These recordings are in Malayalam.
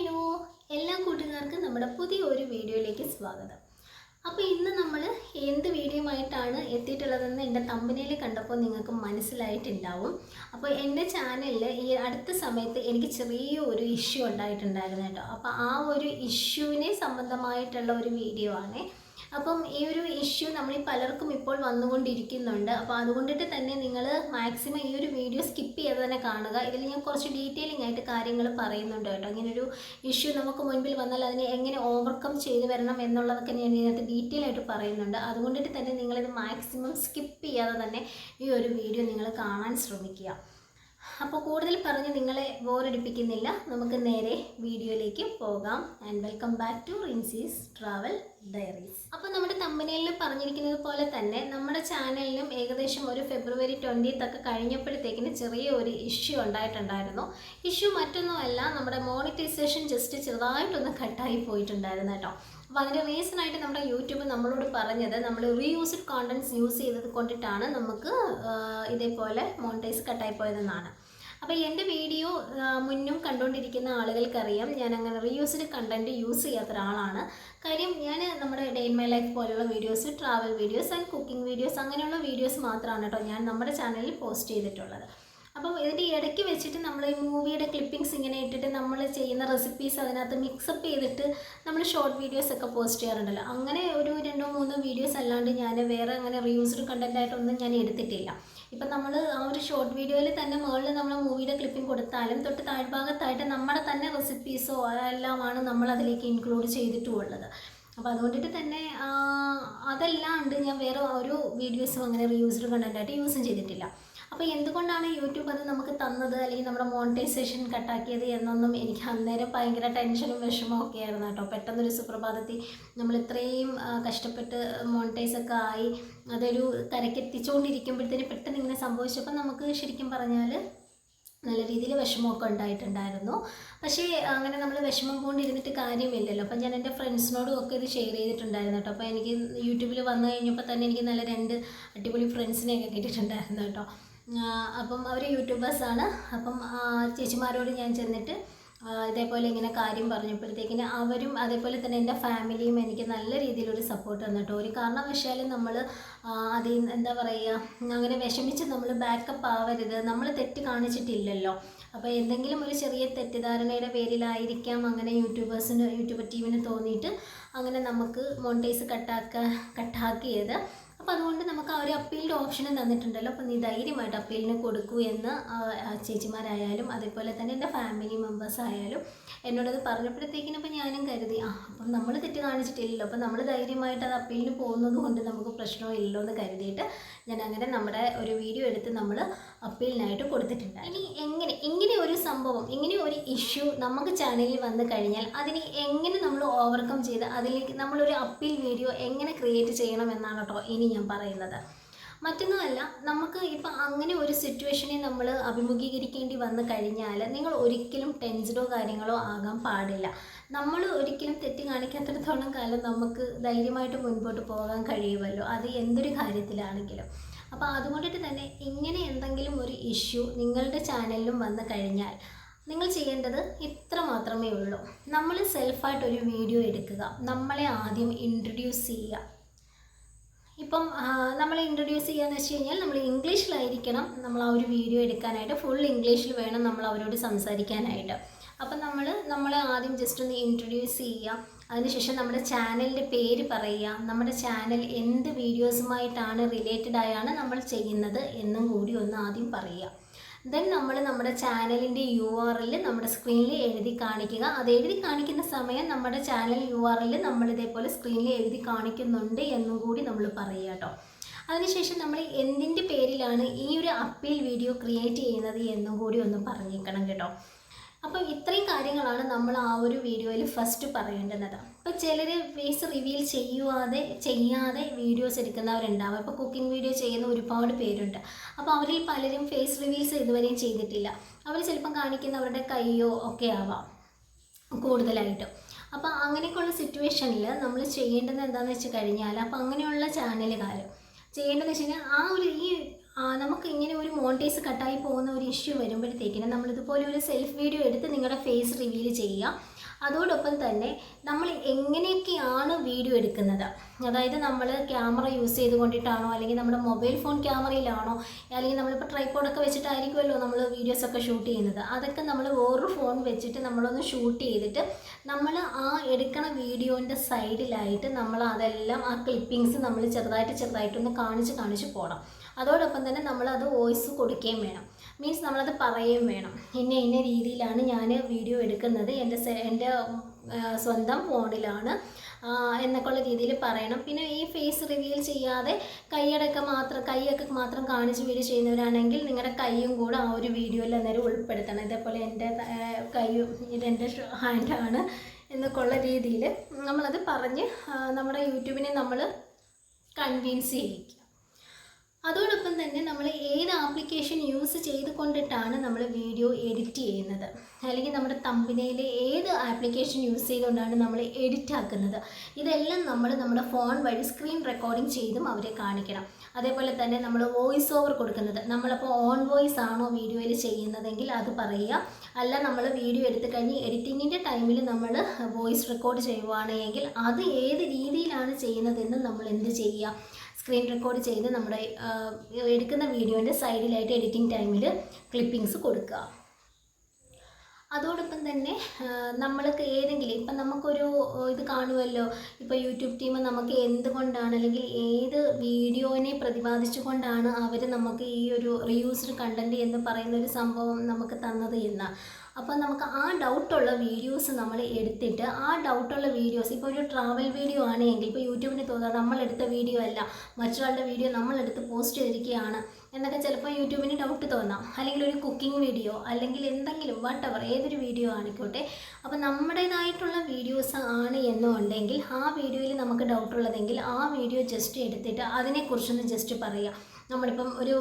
ഹലോ എല്ലാ കൂട്ടുകാർക്കും നമ്മുടെ പുതിയൊരു വീഡിയോയിലേക്ക് സ്വാഗതം. അപ്പോൾ ഇന്ന് നമ്മൾ എന്ത് വീഡിയോയുമായിട്ടാണ് എത്തിയിട്ടുള്ളതെന്ന് എൻ്റെ തമ്പനയിൽ കണ്ടപ്പോൾ നിങ്ങൾക്ക് മനസ്സിലായിട്ടുണ്ടാവും. അപ്പോൾ എൻ്റെ ചാനലിൽ ഈ അടുത്ത സമയത്ത് എനിക്ക് ചെറിയൊരു ഇഷ്യൂ ഉണ്ടായിട്ടുണ്ടായിരുന്നു കേട്ടോ. അപ്പോൾ ആ ഒരു ഇഷ്യൂവിനെ സംബന്ധമായിട്ടുള്ള ഒരു വീഡിയോ ആണ്. അപ്പം ഈ ഒരു ഇഷ്യൂ നമ്മൾ പലർക്കും ഇപ്പോൾ വന്നുകൊണ്ടിരിക്കുന്നുണ്ട്. അപ്പോൾ അതുകൊണ്ടിട്ട് തന്നെ നിങ്ങൾ മാക്സിമം ഈ ഒരു വീഡിയോ സ്കിപ്പ് ചെയ്ത് തന്നെ കാണുക. ഇതിൽ ഞാൻ കുറച്ച് ഡീറ്റെയിലിംഗ് ആയിട്ട് കാര്യങ്ങൾ പറയുന്നുണ്ട് കേട്ടോ. ഇങ്ങനൊരു ഇഷ്യൂ നമുക്ക് മുൻപിൽ വന്നാൽ അതിനെ എങ്ങനെ ഓവർകം ചെയ്ത് വരണം എന്നുള്ളതൊക്കെ ഞാൻ ഇതിനകത്ത് ഡീറ്റെയിൽ ആയിട്ട് പറയുന്നുണ്ട്. അതുകൊണ്ടിട്ട് തന്നെ നിങ്ങളിത് മാക്സിമം സ്കിപ്പ് ചെയ്യാതെ തന്നെ ഈ ഒരു വീഡിയോ നിങ്ങൾ കാണാൻ ശ്രമിക്കുക. അപ്പോൾ കൂടുതൽ പറഞ്ഞ് നിങ്ങളെ ബോറടിപ്പിക്കുന്നില്ല, നമുക്ക് നേരെ വീഡിയോയിലേക്ക് പോകാം. And welcome back to Rinsy's travel diaries. അപ്പോൾ നമ്മുടെ തമ്പനയിലും പറഞ്ഞിരിക്കുന്നത് പോലെ തന്നെ നമ്മുടെ ചാനലിലും ഏകദേശം ഒരു ഫെബ്രുവരി 20th ഒക്കെ കഴിഞ്ഞപ്പോഴത്തേക്കിന് ചെറിയ ഒരു ഇഷ്യൂ ഉണ്ടായിട്ടുണ്ടായിരുന്നു. ഇഷ്യൂ മറ്റൊന്നുമല്ല, നമ്മുടെ മോണിറ്റൈസേഷൻ ജസ്റ്റ് ചെറുതായിട്ടൊന്ന് കട്ടായി പോയിട്ടുണ്ടായിരുന്നു കേട്ടോ. അപ്പോൾ അതിൻ്റെ റീസണായിട്ട് നമ്മുടെ യൂട്യൂബ് നമ്മളോട് പറഞ്ഞത് നമ്മൾ റീയൂസ്ഡ് കോണ്ടൻറ്റ്സ് യൂസ് ചെയ്തത് കൊണ്ടിട്ടാണ് നമുക്ക് ഇതേപോലെ മോണിറ്റൈസ് കട്ടായി പോയതെന്നാണ്. അപ്പോൾ എൻ്റെ വീഡിയോ മുന്നും കണ്ടുകൊണ്ടിരിക്കുന്ന ആളുകൾക്കറിയാം ഞാൻ അങ്ങനെ റീയൂസ്ഡ് കണ്ടൻറ്റ് യൂസ് ചെയ്യാത്ത ഒരാളാണ്. കാര്യം ഞാൻ നമ്മുടെ ഡേ ഇൻ മൈ ലൈഫ് പോലുള്ള videos, travel videos and cooking videos അങ്ങനെയുള്ള വീഡിയോസ് മാത്രമാണ് കേട്ടോ ഞാൻ നമ്മുടെ ചാനലിൽ പോസ്റ്റ് ചെയ്തിട്ടുള്ളത്. അപ്പം ഇതിൻ്റെ ഇടയ്ക്ക് വെച്ചിട്ട് നമ്മൾ ഈ മൂവിയുടെ ക്ലിപ്പിങ്സ് ഇങ്ങനെ ഇട്ടിട്ട് നമ്മൾ ചെയ്യുന്ന റെസിപ്പീസ് അതിനകത്ത് മിക്സപ്പ് ചെയ്തിട്ട് നമ്മൾ ഷോർട്ട് വീഡിയോസൊക്കെ പോസ്റ്റ് ചെയ്യാറുണ്ടല്ലോ. അങ്ങനെ ഒരു 2-3 വീഡിയോസ് അല്ലാണ്ട് ഞാൻ വേറെ അങ്ങനെ റീയൂസ്ഡ് കണ്ടൻറ്റായിട്ടൊന്നും ഞാൻ എടുത്തിട്ടില്ല. ഇപ്പം നമ്മൾ ആ ഒരു ഷോർട്ട് വീഡിയോയിൽ തന്നെ മുകളിൽ നമ്മൾ മൂവിയുടെ ക്ലിപ്പിംഗ് കൊടുത്താലും തൊട്ട് താഴ്ഭാഗത്തായിട്ട് നമ്മുടെ തന്നെ റെസിപ്പീസോ എല്ലാമാണ് നമ്മൾ അതിലേക്ക് ഇൻക്ലൂഡ് ചെയ്തിട്ടുമുള്ളത്. അപ്പോൾ അതുകൊണ്ടിട്ട് തന്നെ അതല്ലാണ്ട് ഞാൻ വേറെ ഒരു വീഡിയോസും അങ്ങനെ റീയൂസ്ഡ് കണ്ടൻറ്റായിട്ട് യൂസും ചെയ്തിട്ടില്ല. അപ്പോൾ എന്തുകൊണ്ടാണ് യൂട്യൂബ് അത് നമുക്ക് തന്നത് അല്ലെങ്കിൽ നമ്മുടെ മോണിറ്റൈസേഷൻ കട്ടാക്കിയത് എന്നൊന്നും എനിക്ക് അന്നേരം ഭയങ്കര ടെൻഷനും വിഷമവും ഒക്കെ ആയിരുന്നു കേട്ടോ. പെട്ടെന്നൊരു സുപ്രഭാതത്തിൽ നമ്മൾ ഇത്രയും കഷ്ടപ്പെട്ട് മോണിറ്റൈസൊക്കെ ആയി അതൊരു കരക്കെത്തിച്ചുകൊണ്ടിരിക്കുമ്പോഴത്തേന് പെട്ടെന്ന് ഇങ്ങനെ സംഭവിച്ചപ്പോൾ നമുക്ക് ശരിക്കും പറഞ്ഞാൽ നല്ല രീതിയിൽ വിഷമമൊക്കെ ഉണ്ടായിട്ടുണ്ടായിരുന്നു. പക്ഷേ അങ്ങനെ നമ്മൾ വിഷമം കൊണ്ടിരുന്നിട്ട് കാര്യമില്ലല്ലോ. അപ്പം ഞാൻ എൻ്റെ ഫ്രണ്ട്സിനോടും ഒക്കെ ഇത് ഷെയർ ചെയ്തിട്ടുണ്ടായിരുന്നു കേട്ടോ. അപ്പോൾ എനിക്ക് യൂട്യൂബിൽ വന്നു കഴിഞ്ഞപ്പോൾ തന്നെ എനിക്ക് നല്ല 2 അടിപൊളി ഫ്രണ്ട്സിനെയൊക്കെ കിട്ടിയിട്ടുണ്ടായിരുന്നു കേട്ടോ. അപ്പം അവർ യൂട്യൂബേഴ്സാണ്. അപ്പം ചേച്ചിമാരോട് ഞാൻ ചെന്നിട്ട് ഇതേപോലെ ഇങ്ങനെ കാര്യം പറഞ്ഞപ്പോഴത്തേക്കിന് അവരും അതേപോലെ തന്നെ എൻ്റെ ഫാമിലിയും എനിക്ക് നല്ല രീതിയിലൊരു സപ്പോർട്ട് തന്നിട്ടോ. ഒരു കാരണവശാലും നമ്മൾ അതിൽ എന്താ പറയുക അങ്ങനെ വിഷമിച്ച് നമ്മൾ ബാക്കപ്പ് ആവരുത്. നമ്മൾ തെറ്റ് കാണിച്ചിട്ടില്ലല്ലോ. അപ്പോൾ എന്തെങ്കിലും ഒരു ചെറിയ തെറ്റിദ്ധാരണയുടെ പേരിലായിരിക്കാം അങ്ങനെ യൂട്യൂബ് ടീമിന് തോന്നിയിട്ട് അങ്ങനെ നമുക്ക് മോണിറ്റൈസ് കട്ടാക്കിയത്. അപ്പോൾ അതുകൊണ്ട് നമുക്ക് ആ ഒരു അപ്പീലിൻ്റെ ഓപ്ഷനും തന്നിട്ടുണ്ടല്ലോ. അപ്പോൾ നീ ധൈര്യമായിട്ട് അപ്പീലിന് കൊടുക്കൂ എന്ന് ചേച്ചിമാരായാലും അതേപോലെ തന്നെ എൻ്റെ ഫാമിലി മെമ്പേഴ്സ് ആയാലും എന്നോടത് പറഞ്ഞപ്പോഴത്തേക്കിനും അപ്പോൾ ഞാനും കരുതി അപ്പം നമ്മൾ തെറ്റ് കാണിച്ചിട്ടില്ലല്ലോ, അപ്പോൾ നമ്മൾ ധൈര്യമായിട്ട് അത് അപ്പീലിന് പോകുന്നത് കൊണ്ട് നമുക്ക് പ്രശ്നമില്ലല്ലോ എന്ന് കരുതിയിട്ട് ഞാൻ അങ്ങനെ നമ്മുടെ ഒരു വീഡിയോ എടുത്ത് നമ്മൾ അപ്പീലിനായിട്ട് കൊടുത്തിട്ടുണ്ട്. ഇനി ഇങ്ങനെ ഒരു സംഭവം, ഇങ്ങനെ ഒരു ഇഷ്യൂ നമുക്ക് ചാനലിൽ വന്നു കഴിഞ്ഞാൽ അതിനെ എങ്ങനെ നമ്മൾ ഓവർകം ചെയ്ത് അതിലേക്ക് നമ്മളൊരു അപ്പീൽ വീഡിയോ എങ്ങനെ ക്രിയേറ്റ് ചെയ്യണം എന്നാണ് കേട്ടോ ഇനി ഞാൻ പറയുന്നത്. മറ്റൊന്നുമല്ല, നമുക്ക് ഇപ്പം അങ്ങനെ ഒരു സിറ്റുവേഷനെ നമ്മൾ അഭിമുഖീകരിക്കേണ്ടി വന്നു കഴിഞ്ഞാൽ നിങ്ങൾ ഒരിക്കലും ടെൻസ്ഡോ കാര്യങ്ങളോ ആകാൻ പാടില്ല. നമ്മൾ ഒരിക്കലും തെറ്റ് കാണിക്കാത്തിടത്തോളം കാലം നമുക്ക് ധൈര്യമായിട്ട് മുൻപോട്ട് പോകാൻ കഴിയുമല്ലോ, അത് എന്തൊരു കാര്യത്തിലാണെങ്കിലും. അപ്പോൾ അതുകൊണ്ടിട്ട് തന്നെ ഇങ്ങനെ എന്തെങ്കിലും ഒരു ഇഷ്യൂ നിങ്ങളുടെ ചാനലിലും വന്നു കഴിഞ്ഞാൽ നിങ്ങൾ ചെയ്യേണ്ടത് ഇത്ര മാത്രമേ ഉള്ളൂ. നമ്മൾ സെൽഫായിട്ടൊരു വീഡിയോ എടുക്കുക, നമ്മളെ ആദ്യം ഇൻട്രൊഡ്യൂസ് ചെയ്യുക. ഇപ്പം നമ്മൾ ഇൻട്രൊഡ്യൂസ് ചെയ്യാന്ന് വെച്ച് കഴിഞ്ഞാൽ നമ്മൾ ഇംഗ്ലീഷിലായിരിക്കണം നമ്മൾ ആ ഒരു വീഡിയോ എടുക്കാനായിട്ട്, ഫുൾ ഇംഗ്ലീഷിൽ വേണം നമ്മൾ അവരോട് സംസാരിക്കാനായിട്ട്. അപ്പം നമ്മളെ ആദ്യം ജസ്റ്റ് ഒന്ന് ഇൻട്രൊഡ്യൂസ് ചെയ്യുക. അതിനുശേഷം നമ്മുടെ ചാനലിൻ്റെ പേര് പറയുക, നമ്മുടെ ചാനൽ എന്ത് വീഡിയോസുമായിട്ടാണ് റിലേറ്റഡ് ആയാണ് നമ്മൾ ചെയ്യുന്നത് എന്നും കൂടി ഒന്ന് ആദ്യം പറയുക. ദെൻ നമ്മൾ നമ്മുടെ ചാനലിൻ്റെ URL നമ്മുടെ സ്ക്രീനിൽ എഴുതി കാണിക്കുക. അത് എഴുതി കാണിക്കുന്ന സമയം നമ്മുടെ ചാനൽ URL നമ്മൾ ഇതേപോലെ സ്ക്രീനിൽ എഴുതി കാണിക്കുന്നുണ്ട് എന്നും കൂടി നമ്മൾ പറയുക കേട്ടോ. അതിനുശേഷം നമ്മൾ എന്തിൻ്റെ പേരിലാണ് ഈ ഒരു അപ്പീൽ വീഡിയോ ക്രിയേറ്റ് ചെയ്യുന്നത് എന്നും കൂടി ഒന്ന് പറഞ്ഞേക്കണം കേട്ടോ. അപ്പം ഇത്രയും കാര്യങ്ങളാണ് നമ്മൾ ആ ഒരു വീഡിയോയിൽ ഫസ്റ്റ് പറയേണ്ടുന്നത്. ഇപ്പോൾ ചിലർ ഫേസ് റിവീൽ ചെയ്യാതെ വീഡിയോസ് എടുക്കുന്നവരുണ്ടാവും. ഇപ്പോൾ കുക്കിംഗ് വീഡിയോ ചെയ്യുന്ന ഒരുപാട് പേരുണ്ട്. അപ്പോൾ അവരിൽ പലരും ഫേസ് റിവീൽസ് ഇതുവരെയും ചെയ്തിട്ടില്ല. അവർ ചിലപ്പം കാണിക്കുന്നവരുടെ കയ്യോ ഒക്കെ ആവാം കൂടുതലായിട്ടും. അപ്പോൾ അങ്ങനെയൊക്കെയുള്ള സിറ്റുവേഷനിൽ നമ്മൾ ചെയ്യേണ്ടത് എന്താണെന്ന് വെച്ച് കഴിഞ്ഞാൽ, അപ്പോൾ അങ്ങനെയുള്ള ചാനലുകാർ ചെയ്യേണ്ടതെന്ന് വെച്ച് കഴിഞ്ഞാൽ നമുക്ക് ഇങ്ങനെ ഒരു മോണിറ്റൈസ് കട്ടായി പോകുന്ന ഒരു ഇഷ്യൂ വരുമ്പോഴത്തേക്കിന് നമ്മളിതുപോലെ ഒരു സെൽഫ് വീഡിയോ എടുത്ത് നിങ്ങളുടെ ഫേസ് റിവീൽ ചെയ്യുക. അതോടൊപ്പം തന്നെ നമ്മൾ എങ്ങനെയൊക്കെയാണ് വീഡിയോ എടുക്കുന്നത്, അതായത് നമ്മൾ ക്യാമറ യൂസ് ചെയ്തുകൊണ്ടിട്ടാണോ അല്ലെങ്കിൽ നമ്മുടെ മൊബൈൽ ഫോൺ ക്യാമറയിലാണോ, അല്ലെങ്കിൽ നമ്മളിപ്പോൾ ട്രൈപോഡൊക്കെ വെച്ചിട്ടായിരിക്കുമല്ലോ നമ്മൾ വീഡിയോസൊക്കെ ഷൂട്ട് ചെയ്യുന്നത്. അതൊക്കെ നമ്മൾ വേറൊരു ഫോൺ വെച്ചിട്ട് നമ്മളൊന്ന് ഷൂട്ട് ചെയ്തിട്ട് നമ്മൾ ആ എടുക്കണ വീഡിയോൻ്റെ സൈഡിലായിട്ട് നമ്മൾ അതെല്ലാം ആ ക്ലിപ്പിങ്സ് നമ്മൾ ചെറുതായിട്ടൊന്ന് കാണിച്ച് പോകണം. അതോടൊപ്പം തന്നെ നമ്മളത് വോയിസ് കൊടുക്കുകയും വേണം. മീൻസ് നമ്മളത് പറയുകയും വേണം. ഇന്ന രീതിയിലാണ് ഞാൻ വീഡിയോ എടുക്കുന്നത്, എൻ്റെ സ്വന്തം ഫോണിലാണ് എന്നൊക്കെയുള്ള രീതിയിൽ പറയണം. പിന്നെ ഈ ഫേസ് റിവീൽ ചെയ്യാതെ കൈയൊക്കെ മാത്രം കാണിച്ച് വീഡിയോ ചെയ്യുന്നവരാണെങ്കിൽ നിങ്ങളുടെ കൈയും കൂടെ ആ ഒരു വീഡിയോയിൽ അന്നേരം ഉൾപ്പെടുത്തണം. ഇതേപോലെ എൻ്റെ കൈയും ഇതെൻ്റെ ഹാൻഡാണ് എന്നൊക്കെയുള്ള രീതിയിൽ നമ്മളത് പറഞ്ഞ് നമ്മുടെ യൂട്യൂബിനെ നമ്മൾ കൺവിൻസ് ചെയ്യിക്കുക. അതോടൊപ്പം തന്നെ നമ്മൾ ഏത് ആപ്ലിക്കേഷൻ യൂസ് ചെയ്തുകൊണ്ടിട്ടാണ് നമ്മൾ വീഡിയോ എഡിറ്റ് ചെയ്യുന്നത്, അല്ലെങ്കിൽ നമ്മുടെ തമ്പനയിൽ ഏത് ആപ്ലിക്കേഷൻ യൂസ് ചെയ്തുകൊണ്ടാണ് നമ്മൾ എഡിറ്റ് ആക്കുന്നത്, ഇതെല്ലാം നമ്മൾ നമ്മുടെ ഫോൺ വഴി സ്ക്രീൻ റെക്കോർഡിംഗ് ചെയ്തും അവരെ കാണിക്കണം. അതേപോലെ തന്നെ നമ്മൾ വോയിസ് ഓവർ കൊടുക്കുന്നത്, നമ്മളപ്പോൾ ഓൺ വോയിസ് ആണോ വീഡിയോയിൽ ചെയ്യുന്നതെങ്കിൽ അത് പറയുക. അല്ല നമ്മൾ വീഡിയോ എടുത്തു കഴിഞ്ഞ് എഡിറ്റിങ്ങിൻ്റെ ടൈമിൽ നമ്മൾ വോയിസ് റെക്കോർഡ് ചെയ്യുവാണെങ്കിൽ അത് ഏത് രീതിയിലാണ് ചെയ്യുന്നതെന്ന് നമ്മൾ എന്ത് ചെയ്യുക, സ്ക്രീൻ റെക്കോർഡ് ചെയ്ത് നമ്മുടെ എടുക്കുന്ന വീഡിയോൻ്റെ സൈഡിലായിട്ട് എഡിറ്റിംഗ് ടൈമിൽ ക്ലിപ്പിങ്സ് കൊടുക്കുക. അതോടൊപ്പം തന്നെ നമ്മൾക്ക് ഏതെങ്കിലും ഇപ്പം നമുക്കൊരു ഇത് കാണുമല്ലോ, ഇപ്പോൾ യൂട്യൂബ് ടീം നമുക്ക് എന്തുകൊണ്ടാണ് അല്ലെങ്കിൽ ഏത് വീഡിയോനെ പ്രതിപാദിച്ചുകൊണ്ടാണ് അവർ നമുക്ക് ഈ ഒരു റീയൂസ്ഡ് കണ്ടൻറ്റ് എന്ന് പറയുന്ന ഒരു സംഭവം നമുക്ക് തന്നത് എന്ന്. അപ്പോൾ നമുക്ക് ആ ഡൗട്ടുള്ള വീഡിയോസ് നമ്മൾ എടുത്തിട്ട് ആ ഡൗട്ടുള്ള വീഡിയോസ്, ഇപ്പോൾ ഒരു ട്രാവൽ വീഡിയോ ആണെങ്കിൽ ഇപ്പോൾ യൂട്യൂബിന് തോന്നുക നമ്മളെടുത്ത വീഡിയോ അല്ല മറ്റൊരാളുടെ വീഡിയോ നമ്മളെടുത്ത് പോസ്റ്റ് ചെയ്തിരിക്കുകയാണ് എന്നൊക്കെ ചിലപ്പോൾ യൂട്യൂബിന് ഡൗട്ട് തോന്നാം. അല്ലെങ്കിൽ ഒരു കുക്കിംഗ് വീഡിയോ അല്ലെങ്കിൽ എന്തെങ്കിലും വട്ടെവർ ഏതൊരു വീഡിയോ ആയിക്കോട്ടെ. അപ്പോൾ നമ്മുടേതായിട്ടുള്ള വീഡിയോസ് ആണ് എന്നുണ്ടെങ്കിൽ ആ വീഡിയോയിൽ നമുക്ക് ഡൗട്ടുള്ളതെങ്കിൽ ആ വീഡിയോ ജസ്റ്റ് എടുത്തിട്ട് അതിനെക്കുറിച്ചൊന്ന് ജസ്റ്റ് പറയുക. നമ്മളിപ്പം ഒരു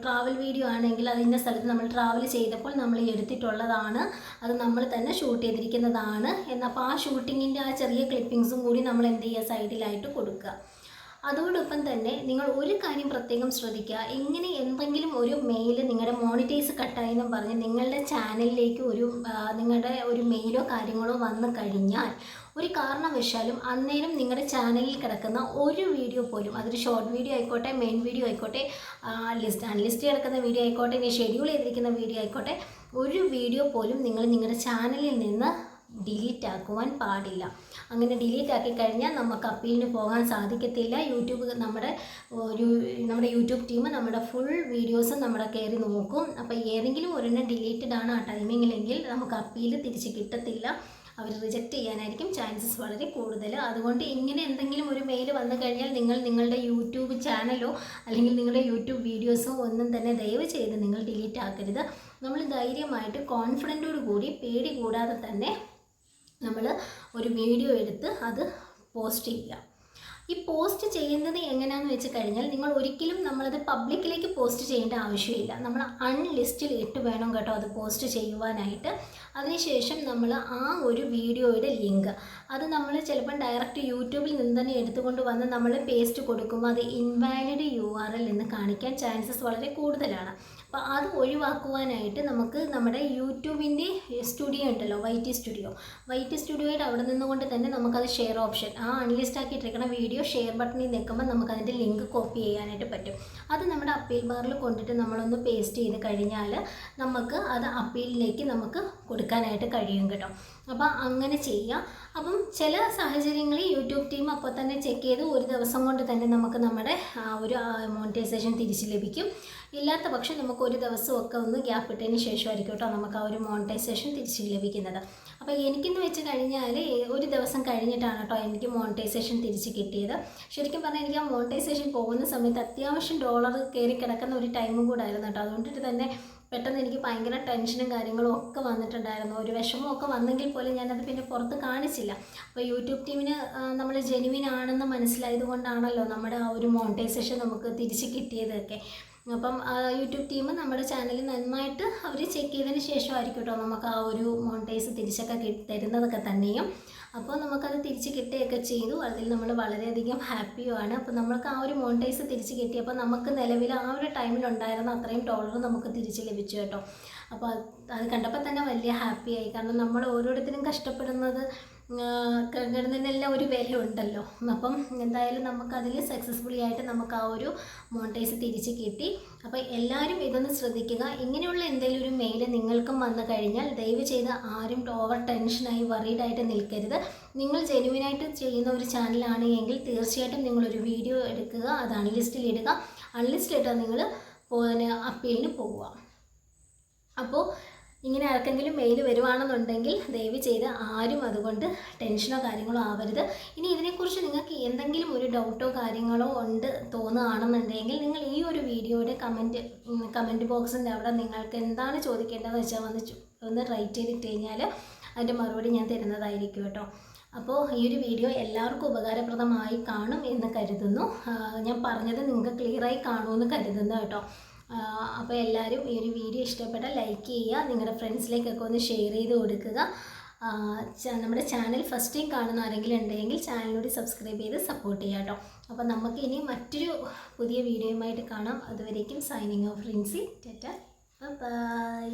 ട്രാവൽ വീഡിയോ ആണെങ്കിൽ അതിൻ്റെ സ്ഥലത്ത് നമ്മൾ ട്രാവൽ ചെയ്തപ്പോൾ നമ്മൾ എടുത്തിട്ടുള്ളതാണ്, അത് നമ്മൾ തന്നെ ഷൂട്ട് ചെയ്തിരിക്കുന്നതാണ് എന്നപ്പോൾ ആ ഷൂട്ടിങ്ങിൻ്റെ ആ ചെറിയ ക്ലിപ്പിങ്സും കൂടി നമ്മൾ എന്ത് ചെയ്യുക, സൈഡിലായിട്ട് കൊടുക്കുക. അതോടൊപ്പം തന്നെ നിങ്ങൾ ഒരു കാര്യം പ്രത്യേകം ശ്രദ്ധിക്കുക, എങ്ങനെ എന്തെങ്കിലും ഒരു മെയിൽ നിങ്ങളുടെ മോണിറ്റൈസ് കട്ടായി എന്നും പറഞ്ഞ് നിങ്ങളുടെ ചാനലിലേക്ക് നിങ്ങളുടെ ഒരു മെയിലോ കാര്യങ്ങളോ വന്നു കഴിഞ്ഞാൽ ഒരു കാരണവശാലും അന്നേരം നിങ്ങളുടെ ചാനലിൽ കിടക്കുന്ന ഒരു വീഡിയോ പോലും, അതൊരു ഷോർട്ട് വീഡിയോ ആയിക്കോട്ടെ, മെയിൻ വീഡിയോ ആയിക്കോട്ടെ, അൺലിസ്റ്റ് കിടക്കുന്ന വീഡിയോ ആയിക്കോട്ടെ, ഇനി ഷെഡ്യൂൾ ചെയ്തിരിക്കുന്ന വീഡിയോ ആയിക്കോട്ടെ, ഒരു വീഡിയോ പോലും നിങ്ങൾ നിങ്ങളുടെ ചാനലിൽ നിന്ന് ഡിലീറ്റ് ആക്കുവാൻ പാടില്ല. അങ്ങനെ ഡിലീറ്റ് ആക്കി കഴിഞ്ഞാൽ നമുക്ക് അപ്പീലിന് പോകാൻ സാധിക്കത്തില്ല. നമ്മുടെ യൂട്യൂബ് ടീം നമ്മുടെ ഫുൾ വീഡിയോസ് നമ്മുടെ കയറി നോക്കും. അപ്പോൾ ഏതെങ്കിലും ഒരെണ്ണം ഡിലീറ്റഡ് ആണ് ആ ടൈമിങ്ങിലെങ്കിൽ നമുക്ക് അപ്പീൽ തിരിച്ച് കിട്ടത്തില്ല, അവർ റിജക്റ്റ് ചെയ്യാനായിരിക്കും ചാൻസസ് വളരെ കൂടുതൽ. അതുകൊണ്ട് ഇങ്ങനെ എന്തെങ്കിലും ഒരു മെയിൽ വന്നു കഴിഞ്ഞാൽ നിങ്ങളുടെ യൂട്യൂബ് ചാനലോ അല്ലെങ്കിൽ നിങ്ങളുടെ യൂട്യൂബ് വീഡിയോസോ ഒന്നും തന്നെ ദയവ് ചെയ്ത് നിങ്ങൾ ഡിലീറ്റ് ആക്കരുത്. നമ്മൾ ധൈര്യമായിട്ട് കോൺഫിഡൻറ്റോട് കൂടി പേടി കൂടാതെ തന്നെ നമ്മൾ ഒരു വീഡിയോ എടുത്ത് അത് പോസ്റ്റ് ചെയ്യുക. ഈ പോസ്റ്റ് ചെയ്യുന്നത് എങ്ങനെയാണെന്ന് വെച്ച് കഴിഞ്ഞാൽ നിങ്ങൾ ഒരിക്കലും നമ്മളത് പബ്ലിക്കിലേക്ക് പോസ്റ്റ് ചെയ്യേണ്ട ആവശ്യമില്ല. നമ്മൾ അൺലിസ്റ്റിൽ ഇട്ട് വേണം കേട്ടോ അത് പോസ്റ്റ് ചെയ്യുവാനായിട്ട്. അതിനുശേഷം നമ്മൾ ആ ഒരു വീഡിയോയുടെ ലിങ്ക് അത് നമ്മൾ ചിലപ്പം ഡയറക്റ്റ് യൂട്യൂബിൽ നിന്ന് തന്നെ എടുത്തുകൊണ്ട് വന്ന് നമ്മൾ പേസ്റ്റ് കൊടുക്കുമ്പോൾ അത് ഇൻവാലിഡ് URL എന്ന് കാണിക്കാൻ ചാൻസസ് വളരെ കൂടുതലാണ്. അപ്പോൾ അത് ഒഴിവാക്കുവാനായിട്ട് നമുക്ക് നമ്മുടെ യൂട്യൂബിൻ്റെ സ്റ്റുഡിയോ ഉണ്ടല്ലോ, YT സ്റ്റുഡിയോയുടെ അവിടെ നിന്നുകൊണ്ട് തന്നെ നമുക്കത് ഷെയർ ഓപ്ഷൻ, ആ അൺലിസ്റ്റ് ആക്കിയിട്ടിരിക്കുന്ന വീഡിയോ ഷെയർ ബട്ടണിൽ നിൽക്കുമ്പോൾ നമുക്കതിൻ്റെ ലിങ്ക് കോപ്പി ചെയ്യാനായിട്ട് പറ്റും. അത് നമ്മുടെ അപ്പീൽ ബാറിൽ കൊണ്ടിട്ട് നമ്മളൊന്ന് പേസ്റ്റ് ചെയ്ത് കഴിഞ്ഞാൽ നമുക്ക് അത് അപ്പീലിലേക്ക് നമുക്ക് കൊടുക്കാനായിട്ട് കഴിയും കേട്ടോ. അപ്പോൾ അങ്ങനെ ചെയ്യാം. അപ്പം ചില സാഹചര്യങ്ങളിൽ യൂട്യൂബ് ടീം അപ്പോൾ തന്നെ ചെക്ക് ചെയ്ത് ഒരു ദിവസം കൊണ്ട് തന്നെ നമുക്ക് നമ്മുടെ ഒരു മോണിറ്റൈസേഷൻ തിരിച്ച് ലഭിക്കും. ഇല്ലാത്ത പക്ഷം നമുക്ക് ഒരു ദിവസമൊക്കെ ഒന്ന് ഗ്യാപ്പ് ഇട്ടതിന് ശേഷമായിരിക്കും കേട്ടോ നമുക്ക് ആ ഒരു മോണിറ്റൈസേഷൻ തിരിച്ച് ലഭിക്കുന്നത്. അപ്പോൾ എനിക്കെന്ന് വെച്ച് കഴിഞ്ഞാൽ ഒരു ദിവസം കഴിഞ്ഞിട്ടാണ് കേട്ടോ എനിക്ക് മോണിറ്റൈസേഷൻ തിരിച്ച് കിട്ടിയത്. ശരിക്കും പറഞ്ഞാൽ എനിക്ക് ആ മോണിറ്റൈസേഷൻ പോകുന്ന സമയത്ത് അത്യാവശ്യം ഡോളർ കയറി കിടക്കുന്ന ഒരു ടൈമും കൂടെ ആയിരുന്നു കേട്ടോ. അതുകൊണ്ടിട്ട് തന്നെ പെട്ടെന്ന് എനിക്ക് ഭയങ്കര ടെൻഷനും കാര്യങ്ങളും ഒക്കെ വന്നിട്ടുണ്ടായിരുന്നു. ഒരു വിഷമമൊക്കെ വന്നെങ്കിൽ പോലും ഞാനത് പിന്നെ പുറത്ത് കാണിച്ചില്ല. അപ്പോൾ യൂട്യൂബ് ടീമിന് നമ്മൾ ജെനുവിൻ ആണെന്ന് മനസ്സിലായത് കൊണ്ടാണല്ലോ നമ്മുടെ ആ ഒരു മോണിറ്റൈസേഷൻ നമുക്ക് തിരിച്ച് കിട്ടിയതൊക്കെ. അപ്പം യൂട്യൂബ് ടീം നമ്മുടെ ചാനൽ നന്നായിട്ട് അവർ ചെക്ക് ചെയ്തതിന് ശേഷമായിരിക്കും കേട്ടോ നമുക്ക് ആ ഒരു മോണിറ്റൈസ് തിരിച്ചൊക്കെ തരുന്നതൊക്കെ തന്നെയും. അപ്പോൾ നമുക്കത് തിരിച്ച് കിട്ടുകയൊക്കെ ചെയ്തു. അതിൽ നമ്മൾ വളരെയധികം ഹാപ്പിയുമാണ്. അപ്പോൾ നമ്മൾക്ക് ആ ഒരു മോണിറ്റൈസ് തിരിച്ച് കിട്ടിയപ്പോൾ നമുക്ക് നിലവിൽ ആ ഒരു ടൈമിലുണ്ടായിരുന്ന അത്രയും ഡോളർ നമുക്ക് തിരിച്ച് ലഭിച്ചു കേട്ടോ. അപ്പോൾ അത് കണ്ടപ്പോൾ തന്നെ വലിയ ഹാപ്പിയായി. കാരണം നമ്മൾ ഓരോരുത്തരും കഷ്ടപ്പെടുന്നത് കിടന്നതിനെല്ലാം ഒരു വില ഉണ്ടല്ലോ. അപ്പം എന്തായാലും നമുക്കതിൽ സക്സസ്ഫുള്ളി ആയിട്ട് നമുക്ക് ആ ഒരു മോണിറ്റൈസ് തിരിച്ച് കിട്ടി. അപ്പോൾ എല്ലാവരും ഇതൊന്ന് ശ്രദ്ധിക്കുക. ഇങ്ങനെയുള്ള എന്തെങ്കിലും ഒരു മെയിൽ നിങ്ങൾക്കും വന്നു കഴിഞ്ഞാൽ ദയവ് ചെയ്ത് ആരും ഓവർ ടെൻഷനായി വറീഡായിട്ട് നിൽക്കരുത്. നിങ്ങൾ ജെനുവിനായിട്ട് ചെയ്യുന്ന ഒരു ചാനലാണ് എങ്കിൽ തീർച്ചയായിട്ടും നിങ്ങളൊരു വീഡിയോ എടുക്കുക, അത് അൺലിസ്റ്റിൽ ഇടുക. അൺലിസ്റ്റിലിട്ടാൽ നിങ്ങൾ അപ്പീലിന് പോവുക. അപ്പോൾ ഇങ്ങനെ ആർക്കെങ്കിലും മെയിൽ വരുവാണെന്നുണ്ടെങ്കിൽ ദയവ് ചെയ്ത് ആരും അതുകൊണ്ട് ടെൻഷനോ കാര്യങ്ങളോ ആവരുത്. ഇനി ഇതിനെക്കുറിച്ച് നിങ്ങൾക്ക് എന്തെങ്കിലും ഒരു ഡൗട്ടോ കാര്യങ്ങളോ ഉണ്ട് തോന്നുകയാണെന്നുണ്ടെങ്കിൽ നിങ്ങൾ ഈ ഒരു വീഡിയോയുടെ കമൻറ്റ് ബോക്സിൻ്റെ അവിടെ നിങ്ങൾക്ക് എന്താണ് ചോദിക്കേണ്ടതെന്ന് വെച്ചാൽ ഒന്ന് റൈറ്റ് ചെയ്തിട്ട് കഴിഞ്ഞാൽ അതിൻ്റെ മറുപടി ഞാൻ തരുന്നതായിരിക്കും കേട്ടോ. അപ്പോൾ ഈ ഒരു വീഡിയോ എല്ലാവർക്കും ഉപകാരപ്രദമായി കാണും എന്ന് കരുതുന്നു. ഞാൻ പറഞ്ഞത് നിങ്ങൾക്ക് ക്ലിയറായി കാണുമെന്ന് കരുതുന്നു കേട്ടോ. അപ്പോൾ എല്ലാവരും ഈ ഒരു വീഡിയോ ഇഷ്ടപ്പെട്ടാൽ ലൈക്ക് ചെയ്യുക, നിങ്ങളുടെ ഫ്രണ്ട്സിലേക്കൊക്കെ ഒന്ന് ഷെയർ ചെയ്ത് കൊടുക്കുക. നമ്മുടെ ചാനൽ ഫസ്റ്റ് ടൈം കാണുന്ന ആരെങ്കിലും ഉണ്ടെങ്കിൽ ചാനലിനോട് സബ്സ്ക്രൈബ് ചെയ്ത് സപ്പോർട്ട് ചെയ്യുക കേട്ടോ. അപ്പോൾ നമുക്ക് ഇനി മറ്റൊരു പുതിയ വീഡിയോയുമായിട്ട് കാണാം. അതുവരേക്കും signing off Rinsy. Tata, by.